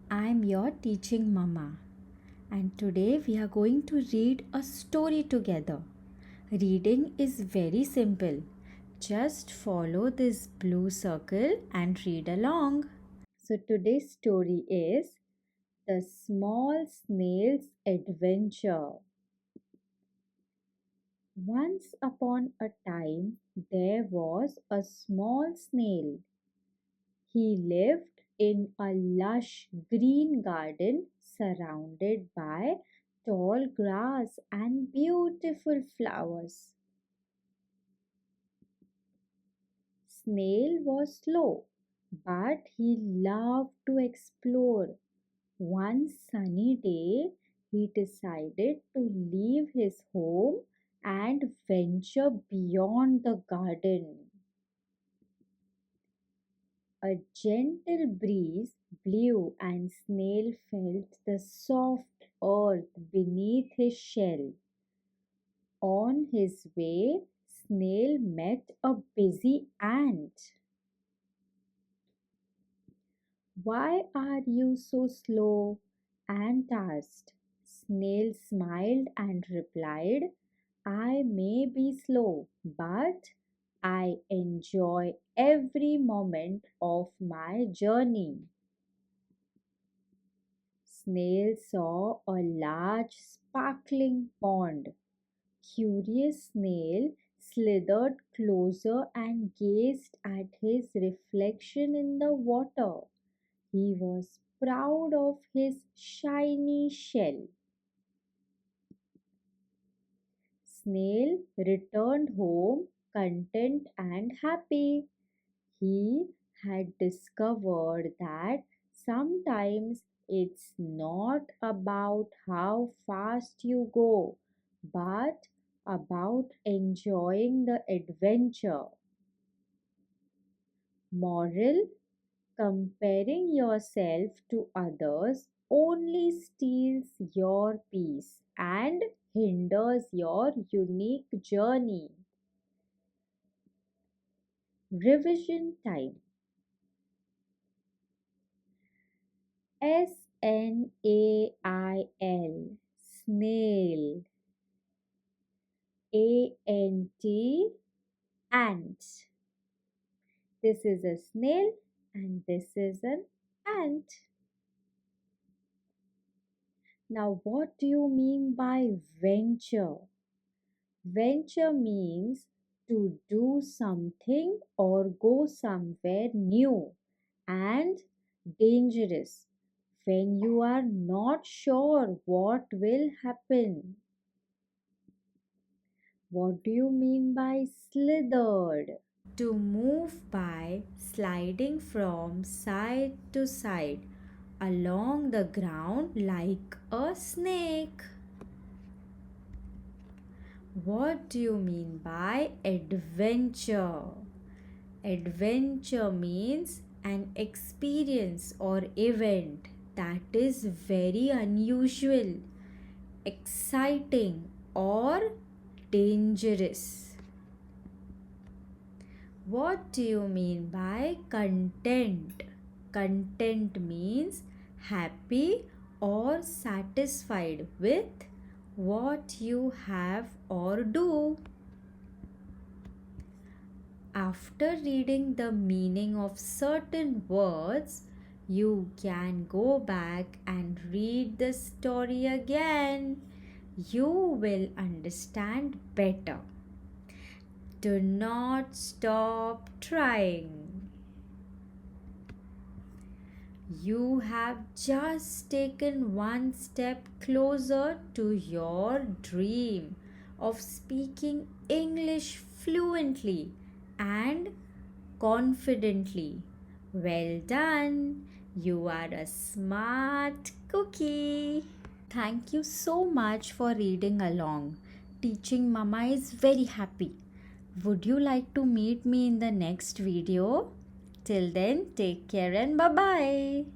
I'm your teaching mama, and today we are going to read a story together. Reading is very simple. Just follow this blue circle and read along. So today's story is The Small Snail's Adventure. Once upon a time, there was a small snail. He lived in a lush green garden surrounded by tall grass and beautiful flowers. Snail was slow, but he loved to explore. One sunny day, he decided to leave his home and venture beyond the garden. A gentle breeze blew and Snail felt the soft earth beneath his shell. On his way, Snail met a busy ant. "Why are you so slow?" Ant asked. Snail smiled and replied, "I may be slow, but I enjoy every moment of my journey." Snail saw a large sparkling pond. Curious Snail slithered closer and gazed at his reflection in the water. He was proud of his shiny shell. Snail returned home content and happy. He had discovered that sometimes it's not about how fast you go, but about enjoying the adventure. Moral: comparing yourself to others only steals your peace and hinders your unique journey. Revision time. Snail, snail. Ant, ant. This is a snail and this is an ant. Now, what do you mean by venture? Venture means to do something or go somewhere new and dangerous when you are not sure what will happen. What do you mean by slithered? To move by sliding from side to side along the ground like a snake. What do you mean by adventure? Adventure means an experience or event that is very unusual, exciting, or dangerous. What do you mean by content? Content means happy or satisfied with what you have or do. After reading the meaning of certain words, you can go back and read the story again. You will understand better. Do not stop trying. You have just taken one step closer to your dream of speaking English fluently and confidently. Well done! You are a smart cookie. Thank you so much for reading along. Teaching Mama is very happy. Would you like to meet me in the next video? Till then, take care and bye bye.